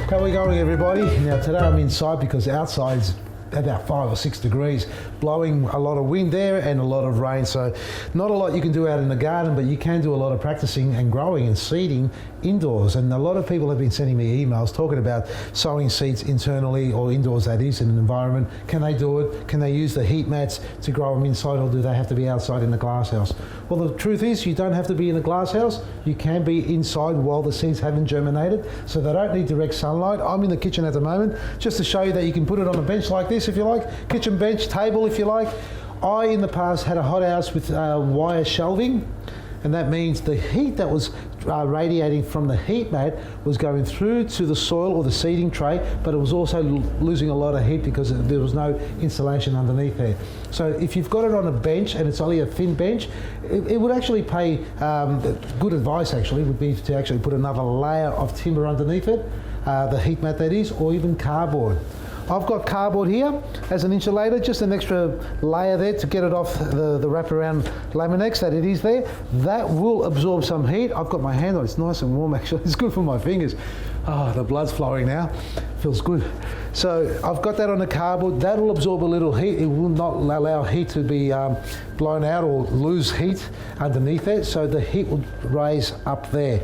How are we going, everybody? Now today I'm inside because outside's about 5 or 6 degrees, blowing a lot of wind there and a lot of rain, so not a lot you can do out in the garden, but you can do a lot of practicing and growing and seeding indoors. And a lot of people have been sending me emails talking about sowing seeds internally or indoors, that is, in an environment. Can they do it? Can they use the heat mats to grow them inside, or do they have to be outside in the glass house? Well, the truth is you don't have to be in a glass house. You can be inside while the seeds haven't germinated, so they don't need direct sunlight. I'm in the kitchen at the moment just to show you that you can put it on a bench like this if you like, kitchen bench, table if you like. I in the past had a hothouse with wire shelving, and that means the heat that was radiating from the heat mat was going through to the soil or the seeding tray, but it was also losing a lot of heat because there was no insulation underneath there. So if you've got it on a bench and it's only a thin bench, it would actually pay, good advice actually would be to actually put another layer of timber underneath it, the heat mat that is, or even cardboard. I've got cardboard here as an insulator, just an extra layer there to get it off the wraparound Laminex that it is there. That will absorb some heat. I've got my hand on it, it's nice and warm actually. It's good for my fingers. Oh, the blood's flowing now. Feels good. So I've got that on the cardboard. That'll absorb a little heat. It will not allow heat to be blown out or lose heat underneath it. So the heat will raise up there.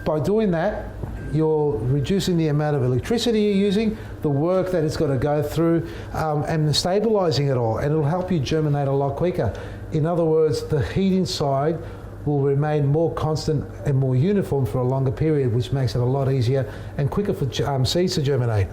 By doing that, you're reducing the amount of electricity you're using, the work that it's got to go through, and stabilizing it all, and it'll help you germinate a lot quicker. In other words, the heat inside will remain more constant and more uniform for a longer period, which makes it a lot easier and quicker for seeds to germinate.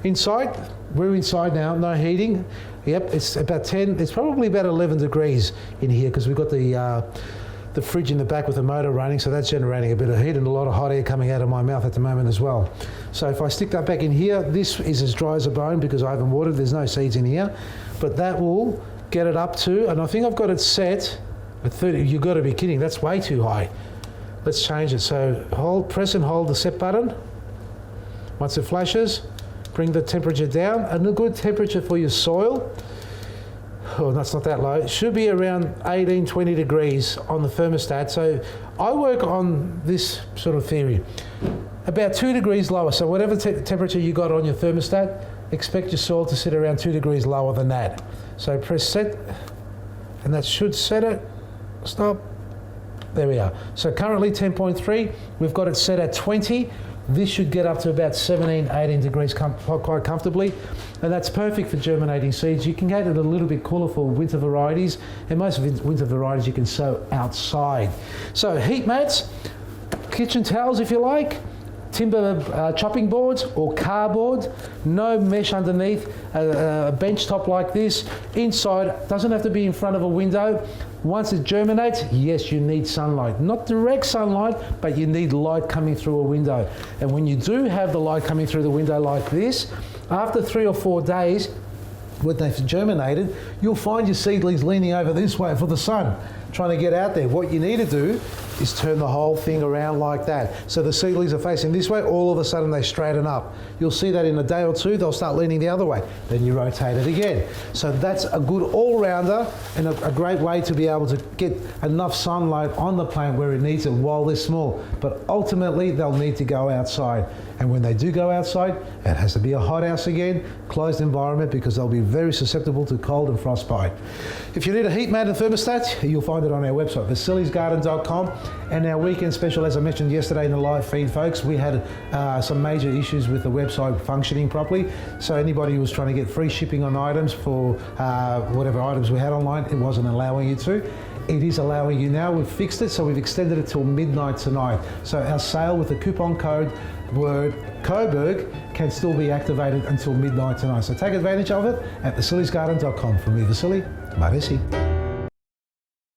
Inside, we're inside now, no heating. Yep, it's about 10, it's probably about 11 degrees in here because we've got the fridge in the back with the motor running, so that's generating a bit of heat and a lot of hot air coming out of my mouth at the moment as well. So if I stick that back in here, this is as dry as a bone because I haven't watered, there's no seeds in here, but that will get it up to, and I think I've got it set at 30, you've got to be kidding, that's way too high. Let's change it, so press and hold the set button. Once it flashes, bring the temperature down, and a good temperature for your soil. Oh, that's not that low. It should be around 18, 20 degrees on the thermostat. So I work on this sort of theory. About 2 degrees lower. So whatever temperature you got on your thermostat, expect your soil to sit around 2 degrees lower than that. So press set, and that should set it. Stop. There we are. So currently 10.3. We've got it set at 20. This should get up to about 17, 18 degrees quite comfortably, and that's perfect for germinating seeds. You can get it a little bit cooler for winter varieties, and most winter varieties you can sow outside. So heat mats, kitchen towels if you like, timber chopping boards or cardboard, no mesh underneath, a bench top like this. Inside, doesn't have to be in front of a window. Once it germinates, yes, you need sunlight. Not direct sunlight, but you need light coming through a window. And when you do have the light coming through the window like this, after 3 or 4 days, when they've germinated, you'll find your seedlings leaning over this way for the sun, trying to get out there. What you need to do is turn the whole thing around like that. So the seedlings are facing this way, all of a sudden they straighten up. You'll see that in a day or two, they'll start leaning the other way. Then you rotate it again. So that's a good all-rounder and a great way to be able to get enough sunlight on the plant where it needs it while they're small. But ultimately, they'll need to go outside. And when they do go outside, it has to be a hothouse again, closed environment, because they'll be very susceptible to cold and frostbite. If you need a heat mat and thermostat, you'll find it on our website, vasilisgarden.com. And our weekend special, as I mentioned yesterday in the live feed, folks, we had some major issues with the website functioning properly. So anybody who was trying to get free shipping on items for whatever items we had online, it wasn't allowing you to. It is allowing you now. We've fixed it, so we've extended it till midnight tonight. So our sale with the coupon code word Coburg can still be activated until midnight tonight. So take advantage of it at vasilisgarden.com. From me, Vasily, Maresi.